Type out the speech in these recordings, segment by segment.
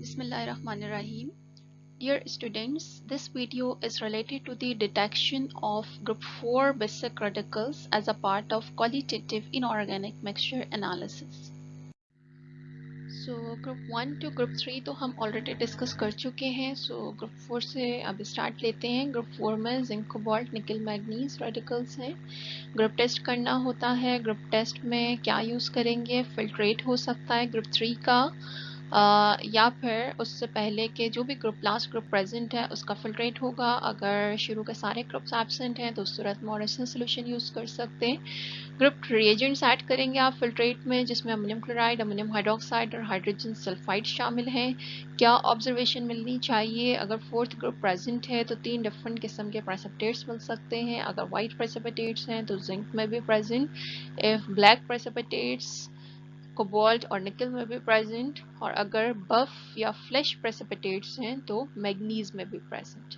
Bismillahirrahmanirrahim. Dear students, this video is related to the detection of group 4 basic radicals as a part of qualitative inorganic mixture analysis. Group 1 to group 3 तो हम already discuss कर चुके हैं. Group 4 से अब start लेते हैं. Group 4 में जिंक, कोबाल्ट, निकल, मैग्नीज रेडिकल्स हैं. ग्रुप टेस्ट करना होता है. ग्रुप टेस्ट में क्या यूज़ करेंगे? फिल्ट्रेट हो सकता है ग्रुप 3 का, या फिर उससे पहले के जो भी ग्रुप लास्ट ग्रुप प्रेजेंट है उसका फिल्ट्रेट होगा. अगर शुरू के सारे ग्रुप्स एब्सेंट हैं तो उस सूरत में ऑरिजिनल सोल्यूशन यूज़ कर सकते हैं. ग्रुप रिएजेंट्स ऐड करेंगे आप फिल्ट्रेट में, जिसमें अमोनियम क्लोराइड, अमोनियम हाइड्रोक्साइड और हाइड्रोजन सल्फाइड शामिल हैं. क्या ऑब्जर्वेशन मिलनी चाहिए? अगर फोर्थ ग्रुप प्रेजेंट है तो 3 डिफरेंट किस्म के प्रेसिपिटेट्स मिल सकते हैं. अगर वाइट प्रेसिपिटेट्स हैं तो जिंक में भी present, if black precipitates cobalt और निकल में भी प्रेजेंट, और अगर बफ या फ्लैश प्रेसिपिटेट्स हैं तो मैग्नीज में भी प्रेजेंट.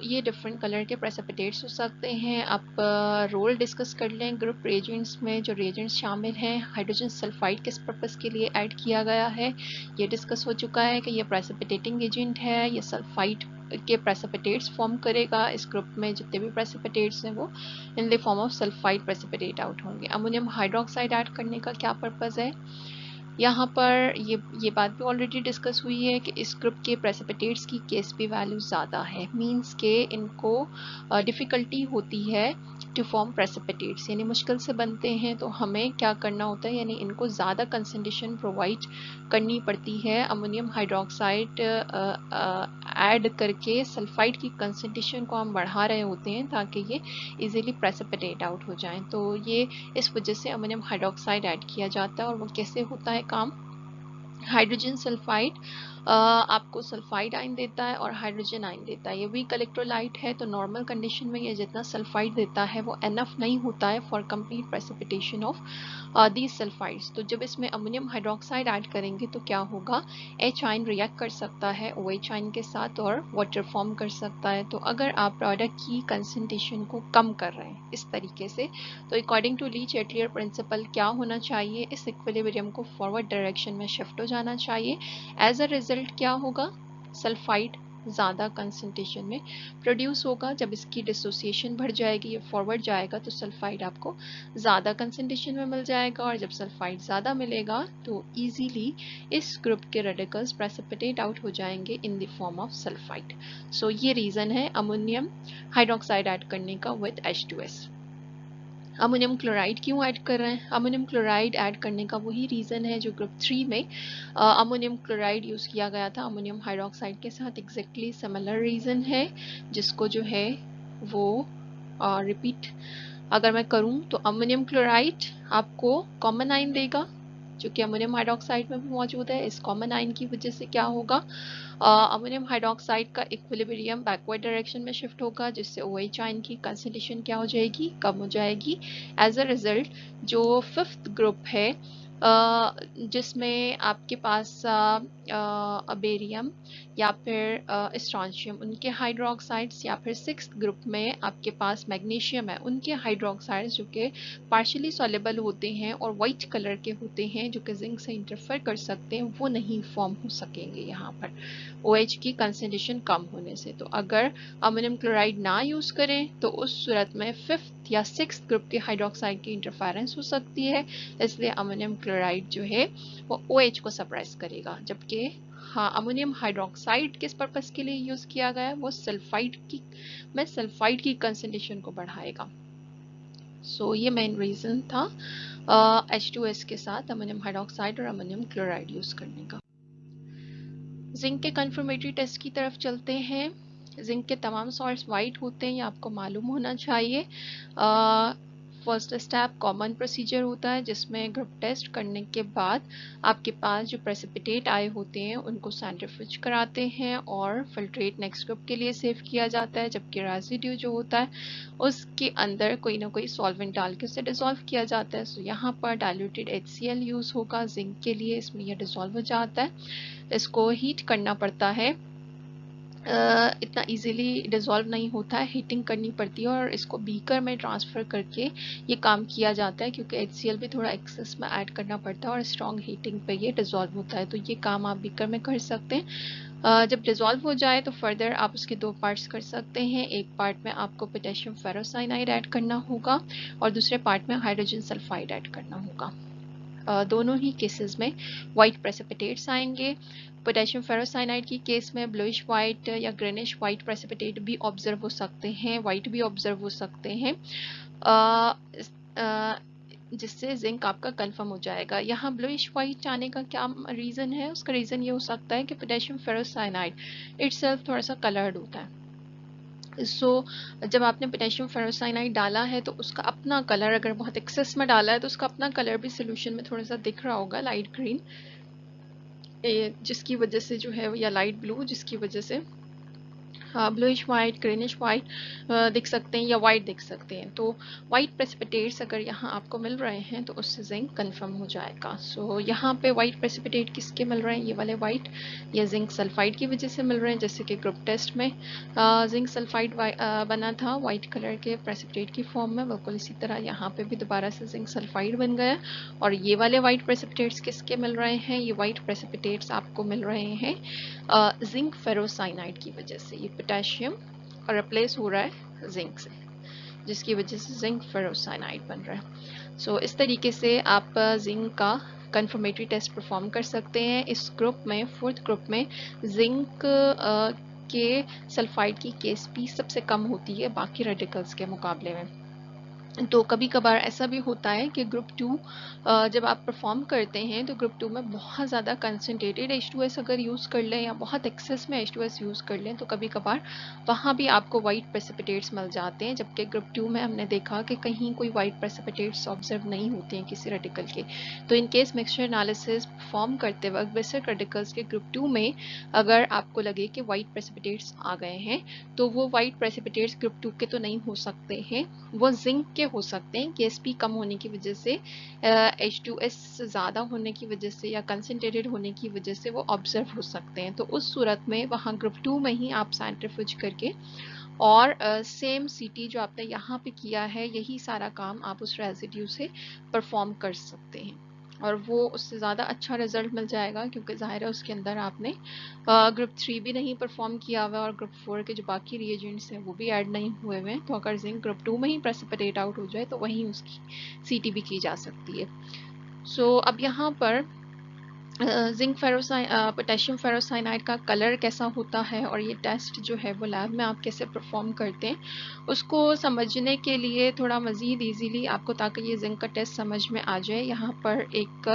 ये डिफरेंट कलर के प्रेसिपिटेट्स हो सकते हैं. आप रोल डिस्कस कर लें. ग्रुप रिएजेंट्स में जो रिएजेंट्स शामिल हैं, हाइड्रोजन सल्फाइड किस पर्पस के लिए ऐड किया गया है ये डिस्कस हो चुका है कि ये प्रेसिपिटेटिंग एजेंट है. ये सल्फाइड के प्रेसिपिटेट्स फॉर्म करेगा. इस ग्रुप में जितने भी प्रेसिपिटेट्स हैं वो in the form of sulphide precipitate out होंगे. अमोनियम हाइड्रोक्साइड ऐड करने का क्या पर्पज़ है? यहाँ पर ये बात भी ऑलरेडी डिस्कस हुई है कि इस ग्रुप के प्रेसिपिटेट्स की केएसपी वैल्यू ज़्यादा है. मींस के इनको डिफ़िकल्टी होती है टू फॉर्म प्रेसिपिटेट्स, यानी मुश्किल से बनते हैं. तो हमें क्या करना होता है, यानी इनको ज़्यादा कंसंट्रेशन प्रोवाइड करनी पड़ती है. अमोनियम हाइड्रोक्साइड ऐड करके सल्फाइड की कंसंट्रेशन को हम बढ़ा रहे होते हैं ताकि ये इजीली प्रेसिपिटेट आउट हो जाएं. तो ये इस वजह से अमोनियम हाइड्रोक्साइड ऐड किया जाता है. और वो कैसे होता है काम? हाइड्रोजन सल्फाइड आपको सल्फाइड आयन देता है और हाइड्रोजन आयन देता है. ये वीक इलेक्ट्रोलाइट है, तो नॉर्मल कंडीशन में ये जितना सल्फाइड देता है वो एनफ नहीं होता है for complete precipitation of these sulphides. तो जब इसमें अमोनियम हाइड्रोक्साइड ऐड करेंगे तो क्या होगा? एच आयन रिएक्ट कर सकता है OH आयन के साथ और वाटर फॉर्म कर सकता है. तो अगर आप प्रोडक्ट की कंसंट्रेशन को कम कर रहे हैं इस तरीके से, तो अकॉर्डिंग टू लीच-एटलियर प्रिंसिपल क्या होना चाहिए? इस इक्विलिब्रियम को फॉरवर्ड डायरेक्शन में शिफ्ट हो जाना चाहिए. एज अ रिजल्ट क्या होगा? सल्फाइड ज़्यादा कंसंट्रेशन में प्रोड्यूस होगा. जब इसकी डिसोसिएशन बढ़ जाएगी, ये फॉरवर्ड जाएगा, तो सल्फाइड आपको ज़्यादा कंसंट्रेशन में मिल जाएगा. और जब सल्फाइड ज़्यादा मिलेगा तो ईजीली इस ग्रुप के रेडिकल्स प्रेसिपिटेट आउट हो जाएंगे in the form of sulphide. ये रीज़न है अमोनियम हाइड्रोक्साइड ऐड करने का विद H2S. अमोनियम क्लोराइड क्यों ऐड कर रहे हैं? अमोनियम क्लोराइड ऐड करने का वही रीज़न है जो ग्रुप 3 में अमोनियम क्लोराइड यूज़ किया गया था अमोनियम हाइड्रोक्साइड के साथ. एग्जैक्टली सिमिलर रीज़न है, जिसको जो है वो रिपीट अगर मैं करूं तो अमोनियम क्लोराइड आपको कॉमन आयन देगा जो कि अमोनियम हाइड्रोक्साइड में भी मौजूद है. इस कॉमन आयन की वजह से क्या होगा? अमोनियम हाइड्रोक्साइड का इक्विलिब्रियम बैकवर्ड डायरेक्शन में शिफ्ट होगा, जिससे OH आयन की कंसंट्रेशन क्या हो जाएगी? कम हो जाएगी. एज अ रिजल्ट जो फिफ्थ ग्रुप है जिसमें आपके पास अबेरियम या फिर स्ट्रॉन्शियम, उनके हाइड्रोक्साइड्स, या फिर सिक्स्थ ग्रुप में आपके पास मैग्नीशियम है, उनके हाइड्रोक्साइड्स जो कि पार्शियली सॉल्युबल होते हैं और वाइट कलर के होते हैं जो कि जिंक से इंटरफेयर कर सकते हैं, वो नहीं फॉर्म हो सकेंगे यहाँ पर OH की कंसंट्रेशन कम होने से. तो अगर अमोनियम क्लोराइड ना यूज़ करें तो उस सूरत में फिफ्थ या सिक्स्थ ग्रुप के हाइड्रोक्साइड की इंटरफेरेंस हो सकती है. इसलिए अमोनियम क्लोराइड जो है वो OH को सप्रेस करेगा. जबकि हाँ, अमोनियम हाइड्रोक्साइड किस पर्पस के लिए यूज़ किया गया है? वो सल्फाइड की कंसंट्रेशन को बढ़ाएगा. ये मेन रीज़न था H2S के साथ अमोनियम हाइड्रोक्साइड और अमोनियम क्लोराइड यूज़ करने का. जिंक के कन्फर्मेटरी टेस्ट की तरफ चलते हैं. जिंक के तमाम सॉल्ट्स वाइट होते हैं, ये आपको मालूम होना चाहिए. फर्स्ट स्टेप कॉमन प्रोसीजर होता है जिसमें ग्रुप टेस्ट करने के बाद आपके पास जो प्रेसिपिटेट आए होते हैं उनको सेंट्रीफ्यूज कराते हैं और फिल्ट्रेट नेक्स्ट ग्रुप के लिए सेव किया जाता है. जबकि रेजिड्यू जो होता है उसके अंदर कोई ना कोई सॉल्वेंट डाल के उसे डिसॉल्व किया जाता है. यहाँ पर डाइल्यूटेड HCl यूज़ होगा जिंक के लिए. इसमें यह डिसॉल्व हो जाता है, इसको हीट करना पड़ता है इतना इजीली डिज़ोल्व नहीं होता है, हीटिंग करनी पड़ती है और इसको बीकर में ट्रांसफ़र करके ये काम किया जाता है, क्योंकि HCl भी थोड़ा एक्सेस में ऐड करना पड़ता है और स्ट्रॉन्ग हीटिंग पे ये डिज़ोल्व होता है। तो ये काम आप बीकर में कर सकते हैं। जब डिज़ोल्व हो जाए तो फर्दर आप उसके दो पार्ट्स कर सकते हैं। एक पार्ट में आपको पोटेशियम फेरोसाइनाइड ऐड करना होगा और दूसरे पार्ट में हाइड्रोजन सल्फाइड ऐड करना होगा। दोनों ही केसेस में वाइट प्रेसिपिटेट्स आएंगे। पोटेशियम फेरोसाइनाइड की केस में ब्लूइश वाइट या ग्रेनिश वाइट प्रेसिपिटेट भी ऑब्जर्व हो सकते हैं, वाइट भी ऑब्जर्व हो सकते हैं, जिससे जिंक आपका कंफर्म हो जाएगा। यहाँ ब्लूइश वाइट आने का क्या रीज़न है? उसका रीज़न ये हो सकता है कि पोटेशियम फेरोसाइनाइड इटसेल्फ थोड़ा सा कलर्ड होता है। जब आपने पोटेशियम फेरोसाइनाइड डाला है तो उसका अपना कलर, अगर बहुत एक्सेस में डाला है तो उसका अपना कलर भी सोल्यूशन में थोड़ा सा दिख रहा होगा, लाइट ग्रीन, जिसकी वजह से जो है, या लाइट ब्लू, जिसकी वजह से ब्लूइश वाइट, ग्रीनिश वाइट दिख सकते हैं या वाइट दिख सकते हैं। तो वाइट प्रेसिपिटेट्स अगर यहाँ आपको मिल रहे हैं तो उससे जिंक कंफर्म हो जाएगा। सो यहाँ पे वाइट प्रेसिपिटेट किसके मिल रहे हैं? ये वाले वाइट, या जिंक सल्फाइड की वजह से मिल रहे हैं, जैसे कि ग्रुप टेस्ट में जिंक सल्फाइड बना था वाइट कलर के प्रेसिपिटेट की फॉर्म में, बिल्कुल इसी तरह यहाँ पे भी दोबारा से जिंक सल्फाइड बन गया। और ये वाले वाइट प्रेसिपिटेट्स किसके मिल रहे हैं? ये वाइट प्रेसिपिटेट्स आपको मिल रहे हैं जिंक फेरोसाइनाइड की वजह से। ये पोटेशियम रिप्लेस हो रहा है जिंक से, जिसकी वजह से जिंक फेरोसाइनाइड बन रहा है। सो इस तरीके से आप जिंक का कंफर्मेटरी टेस्ट परफॉर्म कर सकते हैं। इस ग्रुप में, फोर्थ ग्रुप में, जिंक के सल्फाइड की KsP सबसे कम होती है बाकी रेडिकल्स के मुकाबले में। तो कभी कभार ऐसा भी होता है कि ग्रुप 2 जब आप परफॉर्म करते हैं तो ग्रुप 2 में बहुत ज़्यादा कंसनट्रेटेड H2S अगर यूज़ कर लें या बहुत एक्सेस में H2S यूज़ कर लें तो कभी कभार वहाँ भी आपको वाइट प्रेसिपिटेट्स मिल जाते हैं, जबकि ग्रुप 2 में हमने देखा कि कहीं कोई वाइट प्रेसिपिटेट्स ऑब्जर्व नहीं होते हैं किसी रेडिकल के। तो in case mixture analysis perform करते वक्त बेसिक रेडिकल्स के ग्रुप 2 में अगर आपको लगे कि वाइट प्रेसिपिटेट्स आ गए हैं तो वो वाइट प्रेसिपिटेट्स ग्रुप 2 के तो नहीं हो सकते हैं, वो जिंक के हो सकते हैं। KsP कम होने की वजह से, H2S ज़्यादा होने की वजह से या कंसनट्रेटेड होने की वजह से वो ऑब्जर्व हो सकते हैं। तो उस सूरत में वहाँ ग्रुप 2 में ही आप सेंट्रीफ्यूज करके और सेम CT जो आपने यहाँ पे किया है, यही सारा काम आप उस रेजिड्यू से परफॉर्म कर सकते हैं और वो उससे ज़्यादा अच्छा रिजल्ट मिल जाएगा, क्योंकि ज़ाहिर है उसके अंदर आपने ग्रुप 3 भी नहीं परफॉर्म किया हुआ और ग्रुप 4 के जो बाकी रिएजेंट्स हैं वो भी ऐड नहीं हुए हुए हैं। तो अगर जिंक ग्रुप 2 में ही प्रेसिपिटेट आउट हो जाए तो वहीं उसकी CT भी की जा सकती है। सो अब यहाँ पर जिंक पोटेशियम फेरोसाइनाइड का कलर कैसा होता है और ये टेस्ट जो है वो लैब में आप कैसे परफॉर्म करते हैं, उसको समझने के लिए थोड़ा मज़ीद इजीली आपको, ताकि ये जिंक का टेस्ट समझ में आ जाए, यहाँ पर एक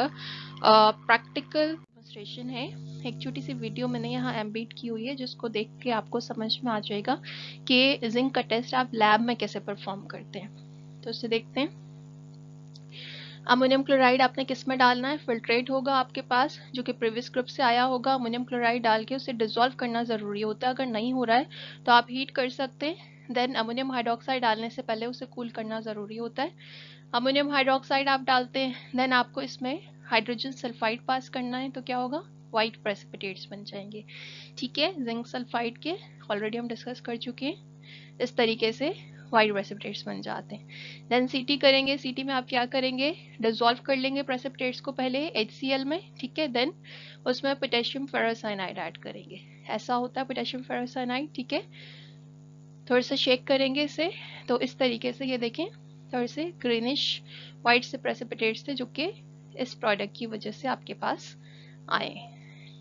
प्रैक्टिकल डेमोंस्ट्रेशन है। एक छोटी सी वीडियो मैंने यहाँ एम्बेड की हुई है, जिसको देख के आपको समझ में आ जाएगा कि जिंक का टेस्ट आप लैब में कैसे परफॉर्म करते हैं। तो उसे देखते हैं। अमोनियम क्लोराइड आपने किस में डालना है? फिल्ट्रेट होगा आपके पास, जो कि प्रीवियस ग्रुप से आया होगा। अमोनियम क्लोराइड डाल के उसे डिसॉल्व करना ज़रूरी होता है। अगर नहीं हो रहा है तो आप हीट कर सकते हैं। देन अमोनियम हाइड्रोक्साइड डालने से पहले उसे कूल करना ज़रूरी होता है। अमोनियम हाइड्रोक्साइड आप डालते हैं, देन आपको इसमें हाइड्रोजन सल्फाइड पास करना है, तो क्या होगा? वाइट प्रेसिपिटेट्स बन जाएंगे। ठीक है, जिंक सल्फाइड के ऑलरेडी हम डिस्कस कर चुके हैं। इस तरीके से वाइट प्रेसिपिटेट्स बन जाते हैं। देन CT करेंगे। CT में आप क्या करेंगे? डिसॉल्व कर लेंगे प्रेसिपिटेट्स को पहले HCl में, ठीक है। देन उसमें पोटेशियम फेरोसाइनाइड ऐड करेंगे। ऐसा होता है पोटेशियम फेरोसाइनाइड, ठीक है। थोड़ा सा शेक करेंगे इसे, तो इस तरीके से ये देखें थोड़े से ग्रीनिश वाइट से प्रेसिपिटेट्स थे, जो कि इस प्रोडक्ट की वजह से आपके पास आए।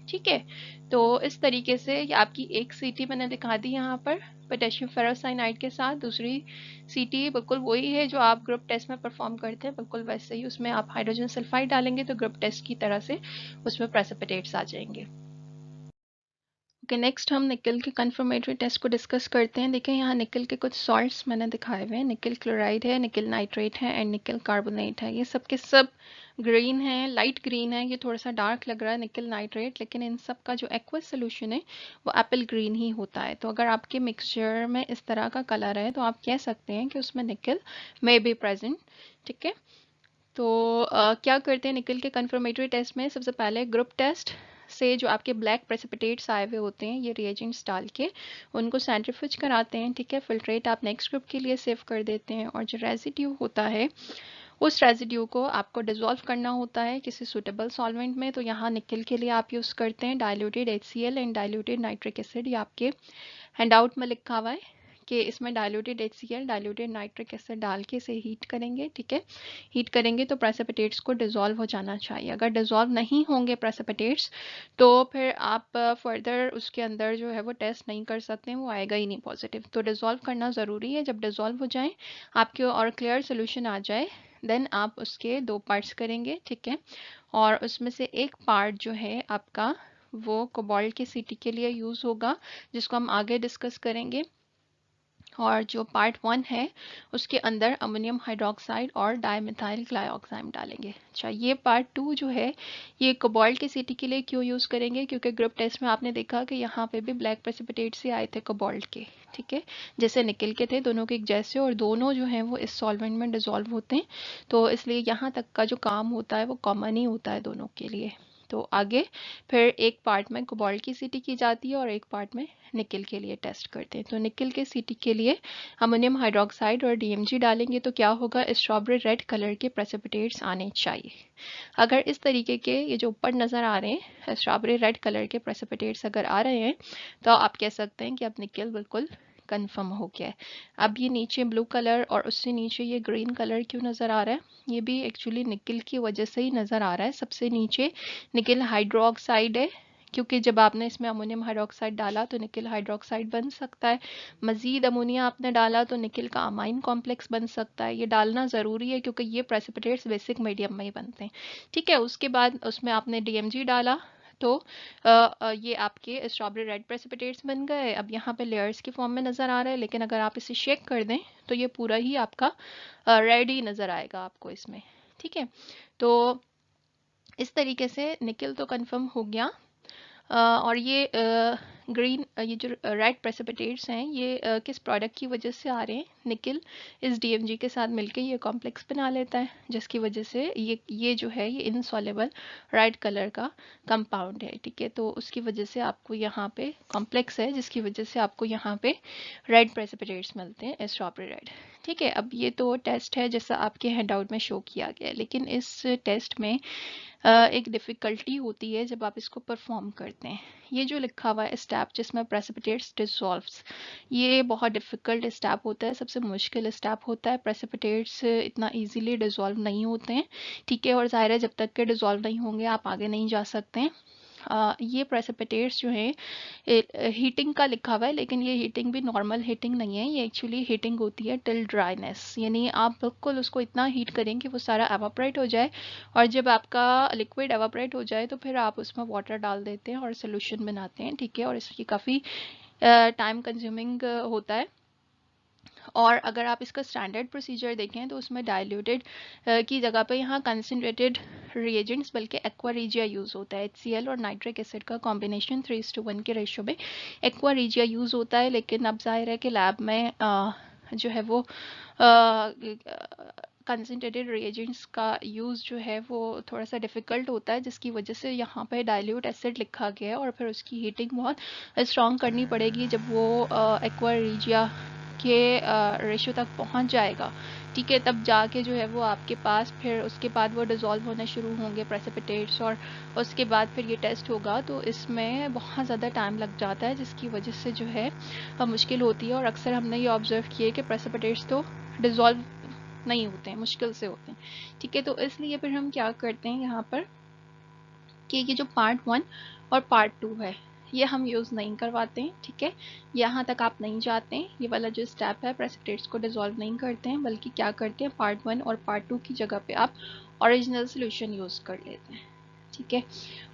ठीक है, तो इस तरीके से आपकी एक CT मैंने दिखा दी यहाँ पर पोटेशियम फेरोसाइनाइड के साथ। दूसरी CT बिल्कुल वही है जो आप ग्रुप टेस्ट में परफॉर्म करते हैं, बिल्कुल वैसे ही। उसमें आप हाइड्रोजन सल्फाइड डालेंगे तो ग्रुप टेस्ट की तरह से उसमें प्रेसिपिटेट्स आ जाएंगे। ओके, नेक्स्ट हम निकल के कंफर्मेटरी टेस्ट को डिस्कस करते हैं। देखिए यहाँ निकल के कुछ सॉल्ट्स मैंने दिखाए हुए हैं। निकल क्लोराइड है, निकल नाइट्रेट है एंड निकल कार्बोनेट है। ये सब के सब ग्रीन है, लाइट ग्रीन है। ये थोड़ा सा डार्क लग रहा है निकल नाइट्रेट, लेकिन इन सब का जो एक्वस सोल्यूशन है वो एप्पल ग्रीन ही होता है। तो अगर आपके मिक्सचर में इस तरह का कलर है तो आप कह सकते हैं कि उसमें निकल मे बी प्रेजेंट। ठीक है, तो क्या करते हैं निकल के कंफर्मेटरी टेस्ट में? सबसे पहले ग्रुप टेस्ट, से जो आपके ब्लैक प्रेसिपिटेट्स आए हुए होते हैं, ये रिएजेंट्स डाल के उनको सेंट्रीफ्यूज कराते हैं, ठीक है। फिल्ट्रेट आप नेक्स्ट ग्रुप के लिए सेव कर देते हैं, और जो रेजिड्यू होता है उस रेजिड्यू को आपको डिसॉल्व करना होता है किसी सुटेबल सॉल्वेंट में। तो यहाँ निकल के लिए आप यूज़ करते हैं diluted HCl and diluted nitric acid. ये आपके हैंडआउट में लिखा हुआ है कि इसमें diluted HCl diluted nitric acid डाल के इसे हीट करेंगे, ठीक है। हीट करेंगे तो प्रेसिपिटेट्स को डिसॉल्व हो जाना चाहिए। अगर डिसॉल्व नहीं होंगे प्रेसिपिटेट्स तो फिर आप फर्दर उसके अंदर जो है वो टेस्ट नहीं कर सकते हैं, वो आएगा ही नहीं पॉजिटिव। तो डिसॉल्व करना ज़रूरी है। जब डिसॉल्व हो जाए आपके और क्लियर सोल्यूशन आ जाए, देन आप उसके 2 पार्ट्स करेंगे, ठीक है। और उसमें से एक पार्ट जो है आपका वो कोबाल्ट के CT के लिए यूज़ होगा, जिसको हम आगे डिस्कस करेंगे। और जो पार्ट 1 है उसके अंदर अमोनियम हाइड्रोक्साइड और डाइमिथाइल ग्लाइऑक्साइड डालेंगे। अच्छा, ये पार्ट 2 जो है ये कोबाल्ट के CT के लिए क्यों यूज़ करेंगे, क्योंकि ग्रुप टेस्ट में आपने देखा कि यहाँ पे भी ब्लैक प्रेसिपिटेट से आए थे कोबाल्ट के, ठीक है, जैसे निकल के थे, दोनों के एक जैसे, और दोनों जो हैं वो इस सॉल्वेंट में डिसॉल्व होते हैं। तो इसलिए यहाँ तक का जो काम होता है वो कॉमन ही होता है दोनों के लिए। तो आगे फिर एक पार्ट में कोबाल्ट की CT की जाती है और एक पार्ट में निकल के लिए टेस्ट करते हैं। तो निकल के CT के लिए अमोनियम हाइड्रोक्साइड और DMG डालेंगे तो क्या होगा, स्ट्रॉबेरी रेड कलर के प्रेसिपिटेट्स आने चाहिए। अगर इस तरीके के ये जो ऊपर नज़र आ रहे हैं स्ट्रॉबेरी रेड कलर के प्रेसिपिटेट्स अगर आ रहे हैं तो आप कह सकते हैं कि अब निकल बिल्कुल कंफर्म हो गया है। अब ये नीचे ब्लू कलर और उससे नीचे ये ग्रीन कलर क्यों नज़र आ रहा है, ये भी एक्चुअली निकल की वजह से ही नज़र आ रहा है। सबसे नीचे निकल हाइड्रोक्साइड है, क्योंकि जब आपने इसमें अमोनियम हाइड्रोक्साइड डाला तो निकल हाइड्रोक्साइड बन सकता है। मज़ीद अमोनिया आपने डाला तो निकल का अमाइन कॉम्प्लेक्स बन सकता है। ये डालना ज़रूरी है क्योंकि ये प्रेसिपिटेट्स बेसिक मीडियम में ही बनते हैं, ठीक है। उसके बाद उसमें आपने DMG डाला तो ये आपके स्ट्रॉबेरी रेड प्रेसिपिटेट्स बन गए। अब यहाँ पे लेयर्स की फॉर्म में नज़र आ रहा है, लेकिन अगर आप इसे शेक कर दें तो ये पूरा ही आपका रेड ही नज़र आएगा आपको इसमें, ठीक है। तो इस तरीके से निकल तो कंफर्म हो गया। और ये ग्रीन ये जो रेड प्रेसिपिटेट्स हैं ये किस प्रोडक्ट की वजह से आ रहे हैं, निकल इस DMG के साथ मिलके ये कॉम्प्लेक्स बना लेता है, जिसकी वजह से ये जो है ये इनसॉल्युबल रेड कलर का कंपाउंड है, ठीक है। तो उसकी वजह से आपको यहाँ पे कॉम्प्लेक्स है, जिसकी वजह से आपको यहाँ पे रेड प्रेसिपिटेट्स मिलते हैं, स्ट्रॉबेरी रेड, ठीक है। अब ये तो टेस्ट है जैसा आपके हैंडआउट में शो किया गया है, लेकिन इस टेस्ट में एक डिफ़िकल्टी होती है जब आप इसको परफॉर्म करते हैं। ये जो लिखा हुआ है स्टेप जिसमें प्रेसिपिटेट्स डिसॉल्व्स, ये बहुत डिफ़िकल्ट स्टेप होता है, सबसे मुश्किल स्टेप होता है। प्रेसिपिटेट्स इतना इजीली डिसॉल्व नहीं होते हैं, ठीक है। और ज़ाहिर है जब तक के डिसॉल्व नहीं होंगे आप आगे नहीं जा सकते हैं। ये प्रेसिपिटेट्स जो हैं हीटिंग का लिखा हुआ है, लेकिन ये हीटिंग भी नॉर्मल हीटिंग नहीं है, ये एक्चुअली हीटिंग होती है टिल ड्राइनेस, यानी आप बिल्कुल उसको इतना हीट करें कि वो सारा एवापोरेट हो जाए, और जब आपका लिक्विड एवापोरेट हो जाए तो फिर आप उसमें वाटर डाल देते हैं और सोल्यूशन बनाते हैं, ठीक है। और इसकी काफ़ी टाइम कंज्यूमिंग होता है। और अगर आप इसका स्टैंडर्ड प्रोसीजर देखें तो उसमें डाइल्यूटेड की जगह पे यहाँ कंसनट्रेटेड रिएजेंट्स बल्कि एक्वा रिजिया यूज़ होता है। HCl और नाइट्रिक एसिड का कॉम्बिनेशन 3:1 के रेशो में एक्वा रिजिया यूज़ होता है, लेकिन अब जाहिर है कि लैब में जो है वो कंसनट्रेटेड रिएजेंट्स का यूज़ जो है वो थोड़ा सा डिफ़िकल्ट होता है, जिसकी वजह से यहाँ पे डाइल्यूट एसिड लिखा गया है, और फिर उसकी हीटिंग बहुत स्ट्रॉन्ग करनी पड़ेगी जब वो एक्वा रिजिया के रेशो तक पहुंच जाएगा, ठीक है। तब जाके जो है वो आपके पास फिर उसके बाद वो डिज़ोल्व होने शुरू होंगे प्रेसिपिटेट्स, और उसके बाद फिर ये टेस्ट होगा। तो इसमें बहुत ज़्यादा टाइम लग जाता है, जिसकी वजह से जो है मुश्किल होती है। और अक्सर हमने ये ऑब्ज़र्व किए कि प्रेसिपिटेट्स तो डिज़ोल्व नहीं होते हैं, मुश्किल से होते हैं, ठीक है। तो इसलिए फिर हम क्या करते हैं यहाँ पर कि ये जो पार्ट 1 और पार्ट 2 है ये हम यूज़ नहीं करवाते हैं, ठीक है। यहाँ तक आप नहीं जाते हैं, ये वाला जो स्टेप है प्रेसिपिटेट्स को डिसॉल्व नहीं करते हैं, बल्कि क्या करते हैं पार्ट 1 और पार्ट 2 की जगह पे आप ओरिजिनल सोल्यूशन यूज़ कर लेते हैं, ठीक है।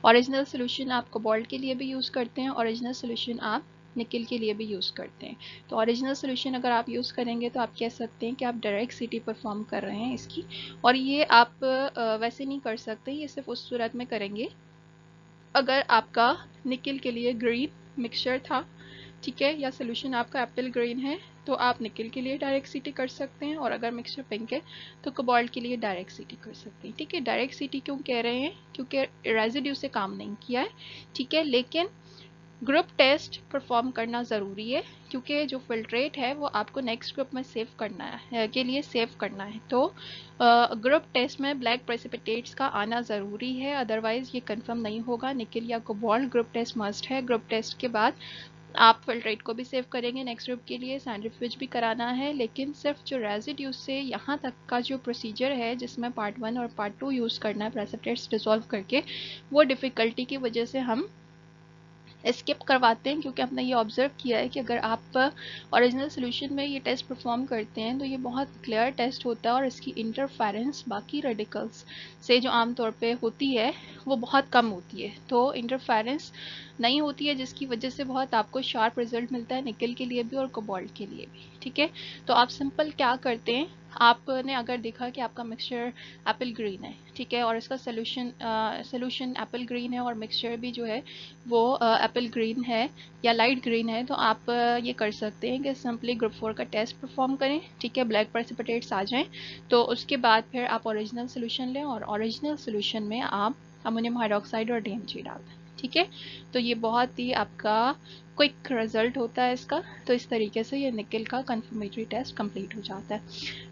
ओरिजिनल सोल्यूशन आप कोबाल्ट के लिए भी यूज़ करते हैं, ओरिजिनल सोल्यूशन आप निकल के लिए भी यूज़ करते हैं। तो ओरिजिनल सोल्यूशन अगर आप यूज़ करेंगे तो आप कह सकते हैं कि आप डायरेक्ट CT परफॉर्म कर रहे हैं इसकी, और ये आप वैसे नहीं कर सकते, ये सिर्फ उस सूरत में करेंगे अगर आपका निकल के लिए ग्रीन मिक्सचर था ठीक है, या सोल्यूशन आपका एप्पल ग्रीन है तो आप निकल के लिए डायरेक्ट सीटी कर सकते हैं, और अगर मिक्सचर पिंक है तो कोबाल्ट के लिए डायरेक्ट सीटी कर सकते हैं। ठीक है, डायरेक्ट सीटी क्यों कह रहे हैं, क्योंकि रेजिड्यू से काम नहीं किया है। ठीक है, लेकिन ग्रुप टेस्ट परफॉर्म करना ज़रूरी है, क्योंकि जो फिल्ट्रेट है वो आपको नेक्स्ट ग्रुप में सेव करना है के लिए सेव करना है। तो ग्रुप टेस्ट में ब्लैक प्रेसिपिटेट्स का आना ज़रूरी है, अदरवाइज़ ये कंफर्म नहीं होगा। निकल या कोबाल्ट ग्रुप टेस्ट मस्ट है। ग्रुप टेस्ट के बाद आप फिल्ट्रेट को भी सेव करेंगे नेक्स्ट ग्रुप के लिए, सैंड्रिफिज भी कराना है, लेकिन सिर्फ जो रेजिड्यू से यहाँ तक का जो प्रोसीजर है जिसमें पार्ट 1 और पार्ट 2 यूज़ करना है प्रेसिपिटेट्स डिसॉल्व करके, वो डिफ़िकल्टी की वजह से हम स्किप करवाते हैं, क्योंकि हमने ये ऑब्जर्व किया है कि अगर आप ओरिजिनल सोल्यूशन में ये टेस्ट परफॉर्म करते हैं तो ये बहुत क्लियर टेस्ट होता है और इसकी इंटरफेरेंस बाकी रेडिकल्स से जो आमतौर पे होती है वो बहुत कम होती है। तो इंटरफेरेंस नहीं होती है, जिसकी वजह से बहुत आपको शार्प रिजल्ट मिलता है निकल के लिए भी और कोबाल्ट के लिए भी। ठीक है, तो आप सिंपल क्या करते हैं, आपने अगर देखा कि आपका मिक्सचर एप्पल ग्रीन है, ठीक है, और इसका सोल्यूशन एप्पल ग्रीन है और मिक्सचर भी जो है वो एप्पल ग्रीन है या लाइट ग्रीन है, तो आप ये कर सकते हैं कि सिंपली ग्रुप 4 का टेस्ट परफॉर्म करें। ठीक है, ब्लैक प्रेसिपिटेट्स आ जाएं तो उसके बाद फिर आप ओरिजिनल सोल्यूशन लें और ओरिजिनल सोल्यूशन में आप अमोनियम हाइड्रोक्साइड और DMG डाल दें। ठीक है, तो ये बहुत ही आपका क्विक रिजल्ट होता है इसका। तो इस तरीके से ये निकल का कंफर्मेटरी टेस्ट कंप्लीट हो जाता है।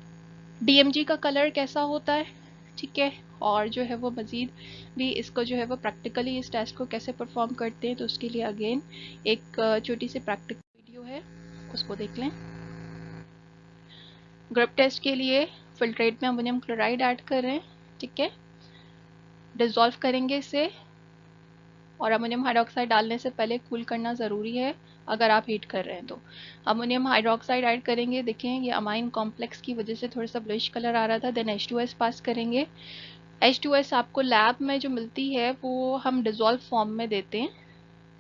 DMG का कलर कैसा होता है, ठीक है, और जो है वो मज़ीद भी इसको जो है वो प्रैक्टिकली इस टेस्ट को कैसे परफॉर्म करते हैं, तो उसके लिए अगेन एक छोटी सी प्रैक्टिकल वीडियो है, उसको देख लें। ग्रुप टेस्ट के लिए फिल्ट्रेट में अमोनियम क्लोराइड ऐड कर रहे हैं। ठीक है, डिसॉल्व करेंगे इसे, और अमोनियम हाइड्रोक्साइड डालने से पहले कूल करना ज़रूरी है अगर आप हीट कर रहे हैं तो। अमोनियम हाइड्रोक्साइड ऐड करेंगे, देखें ये अमाइन कॉम्प्लेक्स की वजह से थोड़ा सा ब्लश कलर आ रहा था। देन H2S पास करेंगे। H2S आपको लैब में जो मिलती है वो हम डिज़ोल्व फॉर्म में देते हैं।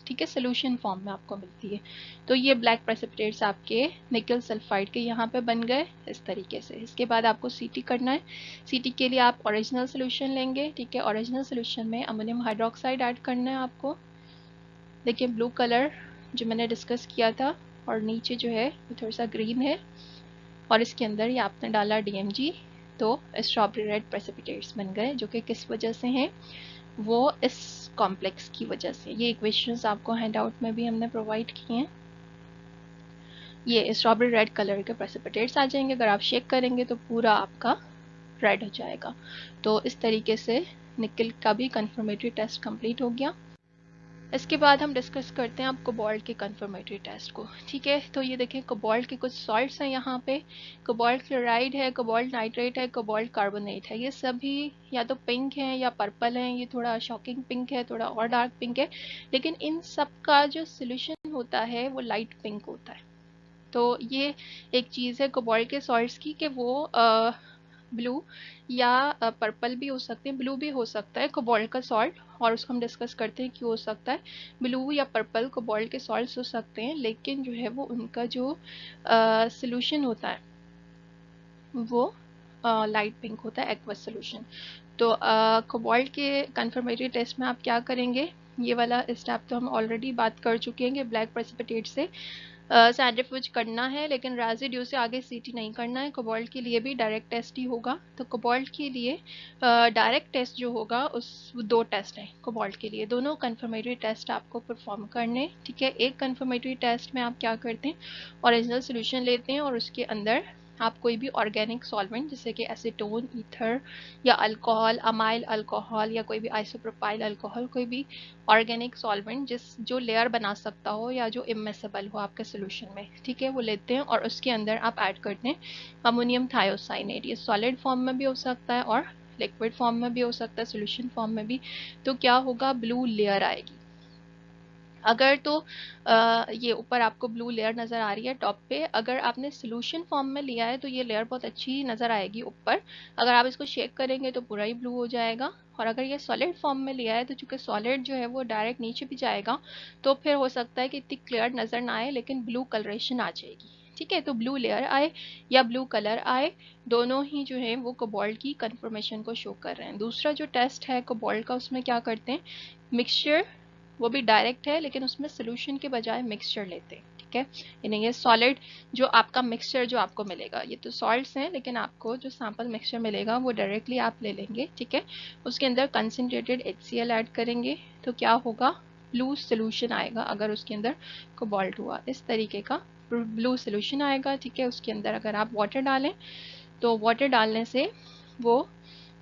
ठीक है, सोल्यूशन फॉर्म में आपको मिलती है। तो ये ब्लैक प्रेसिपिटेट्स आपके निकल सल्फाइड के यहाँ पे बन गए इस तरीके से। इसके बाद आपको सीटी करना है। सीटी के लिए आप ओरिजिनल सोल्यूशन लेंगे। ठीक है, ओरिजिनल सोल्यूशन में अमोनियम हाइड्रोक्साइड ऐड करना है आपको। देखिए ब्लू कलर जो मैंने डिस्कस किया था, और नीचे जो है वो थोड़ा सा ग्रीन है, और इसके अंदर ये आपने डाला DMG, तो स्ट्रॉबेरी रेड प्रेसिपिटेट्स बन गए, जो कि किस वजह से हैं, वो इस कॉम्प्लेक्स की वजह से। ये इक्वेशंस आपको हैंडआउट में भी हमने प्रोवाइड किए हैं। ये स्ट्रॉबेरी रेड कलर के प्रेसिपिटेट्स आ जाएंगे, अगर आप शेक करेंगे तो पूरा आपका रेड हो जाएगा। तो इस तरीके से निकल का भी कंफर्मेटरी टेस्ट कंप्लीट हो गया। इसके बाद हम डिस्कस करते हैं आप कोबाल्ट के कंफर्मेटरी टेस्ट को। ठीक है, तो ये देखें कोबाल्ट के कुछ सॉल्ट्स हैं यहाँ पे। कोबाल्ट क्लोराइड है, कोबाल्ट नाइट्रेट है, कोबाल्ट कार्बोनेट है। ये सभी या तो पिंक हैं या पर्पल हैं। ये थोड़ा शॉकिंग पिंक है, थोड़ा और डार्क पिंक है, लेकिन इन सब का जो सोल्यूशन होता है वो लाइट पिंक होता है। तो ये एक चीज़ है कोबाल्ट के सॉल्ट्स की कि वो ब्लू या पर्पल भी हो सकते हैं, ब्लू भी हो सकता है कोबाल्ट का सॉल्ट, और उसको हम डिस्कस करते हैं क्यों हो सकता है। ब्लू या पर्पल कोबाल्ट के सॉल्ट्स हो सकते हैं, लेकिन जो है वो उनका जो सोल्यूशन होता है वो लाइट पिंक होता है, एक्वस सोल्यूशन। तो कोबाल्ट के कंफर्मेटरी टेस्ट में आप क्या करेंगे, ये वाला स्टेप तो हम ऑलरेडी बात कर चुके हैं कि ब्लैक प्रेसिपिटेट से सैंड्रिफिज करना है, लेकिन रेजिड्यू से आगे सीटी नहीं करना है। कोबाल्ट के लिए भी डायरेक्ट टेस्ट ही होगा। तो कोबाल्ट के लिए डायरेक्ट टेस्ट जो होगा उस 2 टेस्ट हैं कोबाल्ट के लिए, दोनों कंफर्मेटरी टेस्ट आपको परफॉर्म करने। ठीक है, एक कंफर्मेटरी टेस्ट में आप क्या करते हैं, ओरिजिनल सोल्यूशन लेते हैं और उसके अंदर आप कोई भी ऑर्गेनिक सॉल्वेंट जैसे कि एसीटोन, ईथर या अल्कोहल, अमाइल अल्कोहल या कोई भी आइसोप्रोपाइल अल्कोहल, कोई भी ऑर्गेनिक सॉल्वेंट जो लेयर बना सकता हो या जो इमिसेबल हो आपके सोल्यूशन में, ठीक है, वो लेते हैं और उसके अंदर आप ऐड करते हैं अमोनियम थायोसाइनेट। ये सॉलिड फॉर्म में भी हो सकता है और लिक्विड फॉर्म में भी हो सकता है, सोल्यूशन फॉर्म में भी। तो क्या होगा, ब्लू लेयर आएगी। अगर तो ये ऊपर आपको ब्लू लेयर नज़र आ रही है टॉप पे, अगर आपने सोल्यूशन फॉर्म में लिया है तो ये लेयर बहुत अच्छी नज़र आएगी ऊपर। अगर आप इसको शेक करेंगे तो पूरा ही ब्लू हो जाएगा। और अगर ये सॉलिड फॉर्म में लिया है तो चूंकि सॉलिड जो है वो डायरेक्ट नीचे भी जाएगा, तो फिर हो सकता है कि इतनी क्लियर नज़र ना आए, लेकिन ब्लू कलरेशन आ जाएगी। ठीक है, तो ब्लू लेयर आए या ब्लू कलर आए, दोनों ही जो है वो कोबाल्ट की कंफर्मेशन को शो कर रहे हैं। दूसरा जो टेस्ट है कोबाल्ट का, उसमें क्या करते हैं, मिक्सचर, वो भी डायरेक्ट है लेकिन उसमें सोल्यूशन के बजाय मिक्सचर लेते हैं। ठीक है, यानी ये सॉलिड जो आपका मिक्सचर जो आपको मिलेगा, ये तो सॉल्ट्स हैं लेकिन आपको जो सैम्पल मिक्सचर मिलेगा वो डायरेक्टली आप ले लेंगे, ठीक है। उसके अंदर कंसनट्रेटेड HCl ऐड करेंगे तो क्या होगा, ब्लू सोल्यूशन आएगा। अगर उसके अंदर कोबाल्ट हुआ इस तरीके का ब्लू सोल्यूशन आएगा, ठीक है। उसके अंदर अगर आप वाटर डालें तो वाटर डालने से वो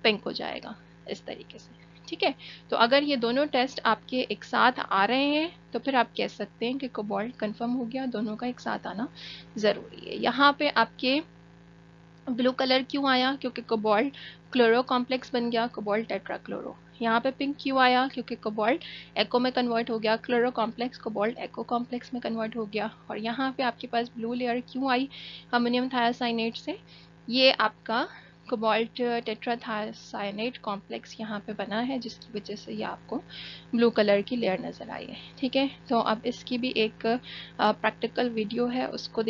पिंक हो जाएगा इस तरीके से, ठीक है। तो अगर ये दोनों टेस्ट आपके एक साथ आ रहे हैं तो फिर आप कह सकते हैं कि कोबाल्ट कंफर्म हो गया, दोनों का एक साथ आना ज़रूरी है। यहाँ पे आपके ब्लू कलर क्यों आया, क्योंकि कोबाल्ट क्लोरो कॉम्प्लेक्स बन गया, कोबाल्ट टेट्राक्लोरो। यहाँ पे पिंक क्यों आया, क्योंकि कोबाल्ट एको में कन्वर्ट हो गया, क्लोरो कॉम्प्लेक्स कोबाल्ट एको कॉम्प्लेक्स में कन्वर्ट हो गया। और यहाँ पे आपके पास ब्लू लेयर क्यों आई अमोनियम थायोसाइनेट से, ये आपका कोबाल्ट टेट्राथायोसाइनेट कॉम्प्लेक्स यहाँ पे बना है, जिसकी वजह से ये आपको ब्लू कलर की लेयर नज़र आई है, ठीक है। तो अब इसकी भी एक प्रैक्टिकल वीडियो है, उसको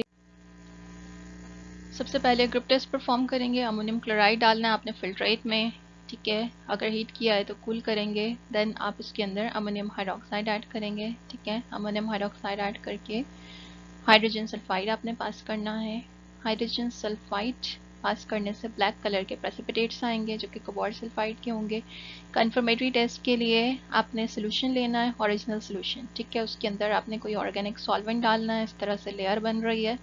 सबसे पहले ग्रुप टेस्ट परफॉर्म करेंगे। अमोनियम क्लोराइड डालना है आपने फिल्ट्रेट में, ठीक है। अगर हीट किया है तो कूल करेंगे, देन आप उसके अंदर अमोनियम हाइड्रोक्साइड ऐड करेंगे, ठीक है। अमोनियम हाइड्रोक्साइड ऐड करके हाइड्रोजन सल्फाइड आपने पास करना है। हाइड्रोजन सल्फाइड पास करने से ब्लैक कलर के प्रेसिपिटेट्स आएंगे जो कि कोबाल्ट सल्फाइड के होंगे। कन्फर्मेटरी टेस्ट के लिए आपने सोल्यूशन लेना है, ओरिजिनल सोल्यूशन, ठीक है। उसके अंदर आपने कोई ऑर्गेनिक सॉल्वेंट डालना है, इस तरह से लेयर बन रही है।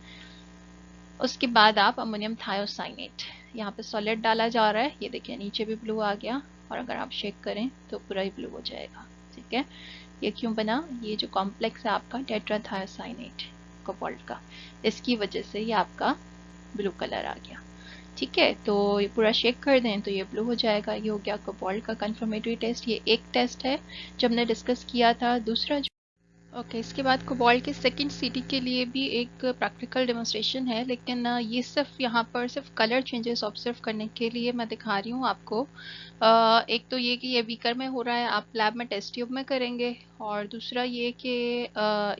उसके बाद आप अमोनियम थायोसाइनेट, यहाँ पे सॉलिड डाला जा रहा है, ये देखिए नीचे भी ब्लू आ गया, और अगर आप शेक करें तो पूरा ही ब्लू हो जाएगा, ठीक है। ये क्यों बना, ये जो कॉम्प्लेक्स है आपका टेट्राथायोसाइनेट कोबाल्ट का, इसकी वजह से ये आपका ब्लू कलर आ गया, ठीक है। तो ये पूरा शेक कर दें तो ये ब्लू हो जाएगा। ये हो गया कोबाल्ट का कंफर्मेटरी टेस्ट। ये एक टेस्ट है जो हमने डिस्कस किया था। दूसरा ओके, इसके बाद कोबाल्ट के सेकंड सीटी के लिए भी एक प्रैक्टिकल डेमोन्स्ट्रेशन है, लेकिन ये सिर्फ यहाँ पर सिर्फ कलर चेंजेस ऑब्जर्व करने के लिए मैं दिखा रही हूँ आपको। एक तो ये कि ये बीकर में हो रहा है, आप लैब में टेस्ट ट्यूब में करेंगे, और दूसरा ये कि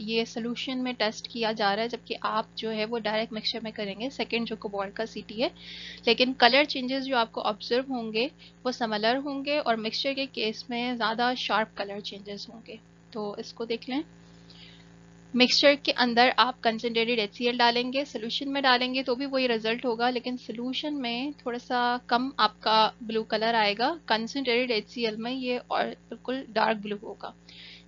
ये सोल्यूशन में टेस्ट किया जा रहा है, जबकि आप जो है वो डायरेक्ट मिक्सचर में करेंगे सेकेंड जो कोबाल्ट का सीटी है। लेकिन कलर चेंजेस जो आपको ऑब्जर्व होंगे वो सिमिलर होंगे, और मिक्सचर के केस में ज़्यादा शार्प कलर चेंजेस होंगे। तो इसको देख लें। मिक्सचर के अंदर आप कंसनट्रेटेड HCl डालेंगे, सोल्यूशन में डालेंगे तो भी वही रिजल्ट होगा, लेकिन सोल्यूशन में थोड़ा सा कम आपका ब्लू कलर आएगा, कंसनट्रेटेड HCl में ये और बिल्कुल डार्क ब्लू होगा,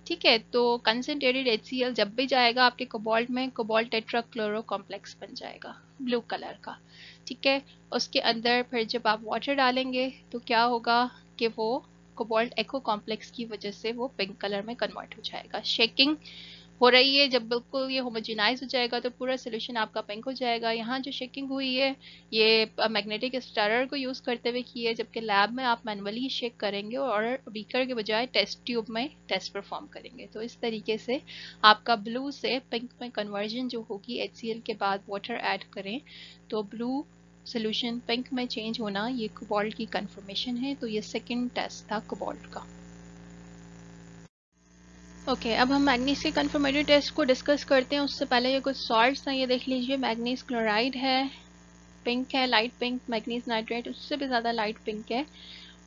ठीक है। तो कंसनट्रेटेड HCl जब भी जाएगा आपके कोबाल्ट में, कोबाल्ट टेट्राक्लोरो कॉम्प्लेक्स बन जाएगा ब्लू कलर का, ठीक है। उसके अंदर फिर जब आप वाटर डालेंगे तो क्या होगा कि वो कोबाल्ट एको कॉम्प्लेक्स की वजह से वो पिंक कलर में कन्वर्ट हो जाएगा। शेकिंग हो रही है, जब बिल्कुल ये होमोजेनाइज हो जाएगा तो पूरा सोल्यूशन आपका पिंक हो जाएगा। यहाँ जो शेकिंग हुई है ये मैग्नेटिक स्टारर को यूज़ करते हुए की है, जबकि लैब में आप मैनुअली शेक करेंगे और बीकर के बजाय टेस्ट ट्यूब में टेस्ट परफॉर्म करेंगे। तो इस तरीके से आपका ब्लू से पिंक में कन्वर्जन जो होगी HCl के बाद वाटर ऐड करें तो ब्लू सोल्यूशन पिंक में चेंज होना, ये कोबाल्ट की कंफर्मेशन है। तो ये सेकेंड टेस्ट था कोबाल्ट का। ओके, अब हम मैग्नीज के कंफर्मेटरी टेस्ट को डिस्कस करते हैं। उससे पहले ये कुछ सॉल्ट्स हैं, ये देख लीजिए। मैग्नीज क्लोराइड है, पिंक है, लाइट पिंक। मैग्नीज नाइट्रेट उससे भी ज़्यादा लाइट पिंक है,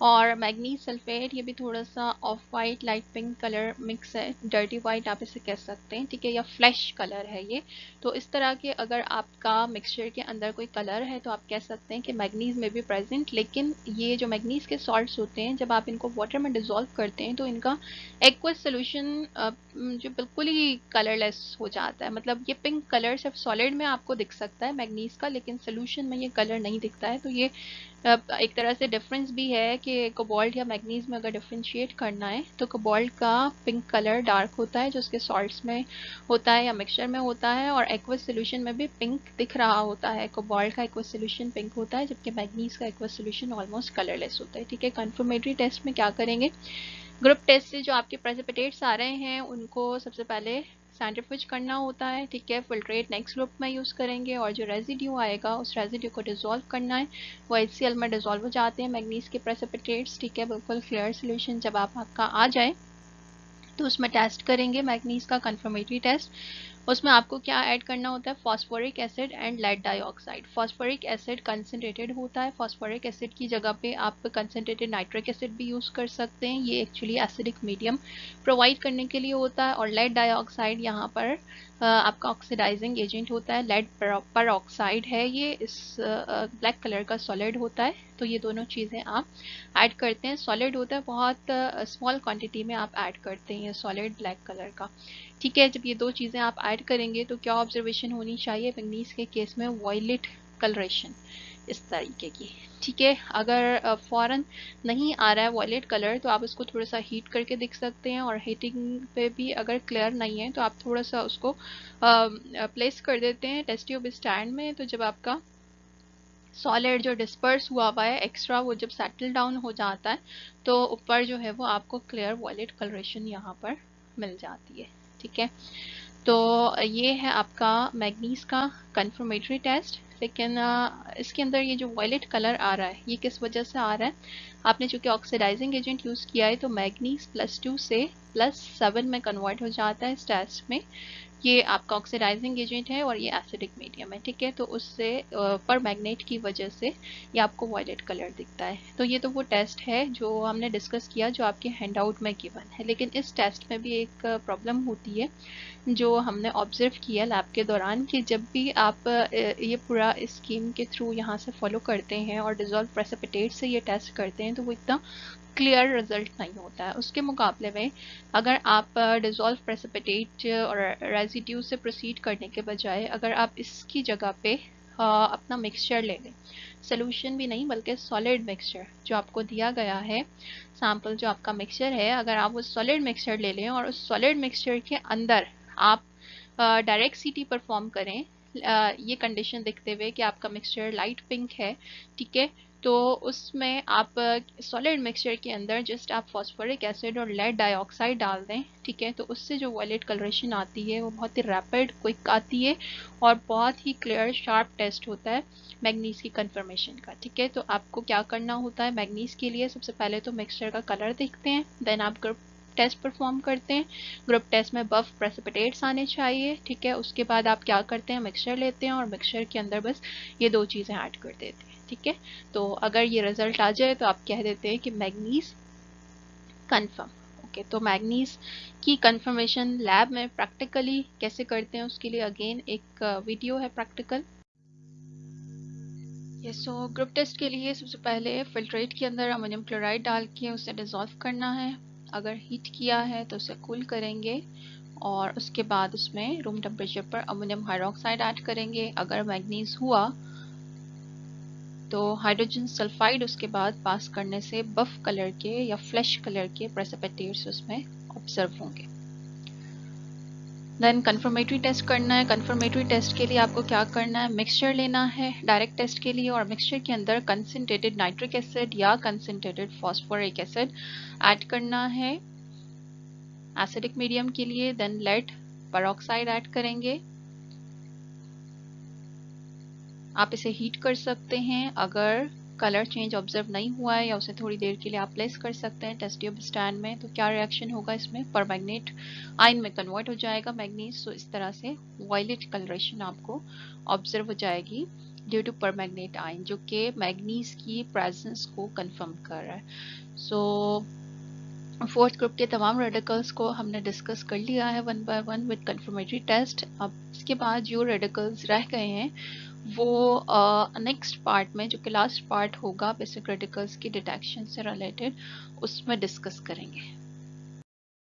और मैग्नीज सल्फेट ये भी थोड़ा सा of white light pink colour mix है, डर्टी वाइट आप इसे कह सकते हैं, ठीक है, या फ्लैश कलर है ये। तो इस तरह के अगर आपका मिक्सचर के अंदर कोई कलर है तो आप कह सकते हैं कि मैग्नीज में भी प्रेजेंट। लेकिन ये जो मैग्नीज के सॉल्ट्स होते हैं जब आप इनको वाटर में डिजोल्व करते हैं तो इनका एक्वस सोल्यूशन जो बिल्कुल ही कलरलेस हो जाता है। मतलब ये पिंक कलर सिर्फ सॉलिड में आपको दिख सकता है मैग्नीज का, लेकिन सोल्यूशन में ये कलर नहीं दिखता है। तो ये एक तरह से डिफरेंस भी है कि कोबाल्ट या मैग्नीज में अगर डिफ्रेंशिएट करना है तो कोबाल्ट का पिंक कलर डार्क होता है जो उसके सॉल्ट्स में होता है या मिक्सचर में होता है, और एक्वस सोल्यूशन में भी पिंक दिख रहा होता है। कोबाल्ट का एक्वस सोल्यूशन पिंक होता है जबकि मैग्नीज का एक्वस सोल्यूशन ऑलमोस्ट कलरलेस होता है, ठीक है। कंफर्मेटरी टेस्ट में क्या करेंगे, ग्रुप टेस्ट से जो आपके प्रेसिपिटेट्स आ रहे हैं उनको सबसे पहले सेंट्रीफ्यूज करना होता है, ठीक है। फिल्ट्रेट नेक्स्ट ग्रुप में यूज़ करेंगे, और जो रेजिड्यू आएगा उस रेजिड्यू को डिसॉल्व करना है। वो HCl में डिसॉल्व हो जाते हैं मैग्नीज के प्रेसिपिटेट्स, ठीक है, बिल्कुल क्लियर सोल्यूशन जब आपका आ जाए तो उसमें टेस्ट करेंगे मैग्नीज का कंफर्मेटरी टेस्ट। उसमें आपको क्या ऐड करना होता है, phosphoric acid and lead dioxide. Phosphoric acid concentrated होता है, फॉस्फोरिक एसिड की जगह पे आप कंसनट्रेटेड नाइट्रिक एसिड भी यूज़ कर सकते हैं, ये एक्चुअली एसिडिक मीडियम प्रोवाइड करने के लिए होता है। और लेड डाइऑक्साइड यहाँ पर आपका ऑक्सीडाइजिंग एजेंट होता है, लेड पर ऑक्साइड है ये, इस ब्लैक कलर का सॉलिड होता है। तो ये दोनों चीज़ें आप ऐड करते हैं, सॉलिड होता है, बहुत स्मॉल क्वांटिटी में आप ऐड करते हैं ये सॉलिड ब्लैक कलर का। ठीक है, जब ये दो चीज़ें आप ऐड करेंगे तो क्या ऑब्जर्वेशन होनी चाहिए मैंगनीज के केस में, वॉयलेट कलरेशन इस तरीके की। ठीक है, अगर फॉरन नहीं आ रहा है वॉयलेट कलर तो आप उसको थोड़ा सा हीट करके देख सकते हैं, और हीटिंग पे भी अगर क्लियर नहीं है तो आप थोड़ा सा उसको प्लेस कर देते हैं टेस्ट ट्यूब स्टैंड में। तो जब आपका सॉलिड जो डिस्पर्स हुआ है एक्स्ट्रा, वो जब सेटल डाउन हो जाता है तो ऊपर जो है वो आपको क्लियर वॉयलेट कलरेशन यहाँ पर मिल जाती है। ठीक है, तो ये है आपका मैग्नीज का कंफर्मेटरी टेस्ट। लेकिन इसके अंदर ये जो वॉयलेट कलर आ रहा है ये किस वजह से आ रहा है, आपने चूंकि ऑक्सीडाइजिंग एजेंट यूज़ किया है तो मैग्नीज +2 से +7 में कन्वर्ट हो जाता है इस टेस्ट में। ये आपका ऑक्सीडाइजिंग एजेंट है और ये एसिडिक मीडियम है। ठीक है, तो उससे पर मैग्नेट की वजह से ये आपको वॉयलेट कलर दिखता है। तो ये तो वो टेस्ट है जो हमने डिस्कस किया, जो आपके हैंडआउट में गिवन है। लेकिन इस टेस्ट में भी एक प्रॉब्लम होती है जो हमने ऑब्जर्व किया लैब के दौरान, कि जब भी आप ये पूरा स्कीम के थ्रू यहाँ से फॉलो करते हैं और डिजॉल्व प्रेसिपिटेट से ये टेस्ट करते हैं तो वो इतना क्लियर रिजल्ट नहीं होता है। उसके मुकाबले में अगर आप डिजॉल्व प्रेसिपिटेट और रेजिड्यू से प्रोसीड करने के बजाय अगर आप इसकी जगह पे अपना मिक्सचर ले लें, सोल्यूशन भी नहीं बल्कि सॉलिड मिक्सचर जो आपको दिया गया है, सैम्पल जो आपका मिक्सचर है, अगर आप वो सॉलिड मिक्सचर ले लें और उस सॉलिड मिक्सचर के अंदर आप डायरेक्ट सीटी परफॉर्म करें, ये कंडीशन देखते हुए कि आपका मिक्सचर लाइट पिंक है। ठीक है, तो उसमें आप सॉलिड मिक्सचर के अंदर जस्ट आप फॉस्फोरिक एसिड और लेड डाइऑक्साइड डाल दें। ठीक है, तो उससे जो वॉयलेट कलरेशन आती है वो बहुत ही रैपिड क्विक आती है और बहुत ही क्लियर शार्प टेस्ट होता है मैग्नीज की कंफर्मेशन का। ठीक है, तो आपको क्या करना होता है मैग्नीज के लिए, सबसे पहले तो मिक्सचर का कलर देखते हैं, देन आप ग्रुप टेस्ट परफॉर्म करते हैं। ग्रुप टेस्ट में बफ प्रेसिपिटेट्स आने चाहिए। ठीक है, उसके बाद आप क्या करते हैं, मिक्सचर लेते हैं और मिक्सचर के अंदर बस ये दो चीज़ें ऐड कर देते हैं। ठीक है, तो अगर ये रिजल्ट आ जाए तो आप कह देते हैं कि मैग्नीज कन्फर्म। ओके, तो मैग्नीज की कंफर्मेशन लैब में प्रैक्टिकली कैसे करते हैं उसके लिए अगेन एक वीडियो है प्रैक्टिकल। सो ग्रुप टेस्ट के लिए सबसे पहले फिल्ट्रेट के अंदर अमोनियम क्लोराइड डाल के उसे डिज़ोल्व करना है। अगर हीट किया है तो उसे कूल करेंगे और उसके बाद उसमें रूम टेम्परेचर पर अमोनियम हाइड्रोक्साइड ऐड करेंगे। अगर मैग्नीज हुआ तो हाइड्रोजन सल्फाइड उसके बाद पास करने से बफ कलर के या फ्लैश कलर के प्रेसिपिटेट्स उसमें ऑब्जर्व होंगे। देन कंफर्मेटरी टेस्ट करना है। कंफर्मेटरी टेस्ट के लिए आपको क्या करना है, मिक्सचर लेना है डायरेक्ट टेस्ट के लिए और मिक्सचर के अंदर कंसनट्रेटेड नाइट्रिक एसिड या कंसनट्रेटेड फॉस्फोरिक एसिड ऐड करना है एसिडिक मीडियम के लिए। देन लेड पेरोक्साइड ऐड करेंगे। आप इसे हीट कर सकते हैं, अगर कलर चेंज ऑब्जर्व नहीं हुआ है या उसे थोड़ी देर के लिए आप प्लेस कर सकते हैं टेस्ट ट्यूब स्टैंड में। तो क्या रिएक्शन होगा इसमें, परमैग्नेट आयन में कन्वर्ट हो जाएगा मैग्नीज। तो इस तरह से वॉयलेट कलरेशन आपको ऑब्जर्व हो जाएगी ड्यू टू परमैग्नेट आयन, जो कि मैग्नीज की प्रेजेंस को कंफर्म कर रहा है। सो फोर्थ ग्रुप के तमाम रेडिकल्स को हमने डिस्कस कर लिया है one by one with confirmatory test. अब इसके बाद जो रेडिकल्स रह गए हैं वो नेक्स्ट पार्ट में, जो कि लास्ट पार्ट होगा बेसिक रेडिकल्स की डिटेक्शन से रिलेटेड, उसमें डिस्कस करेंगे।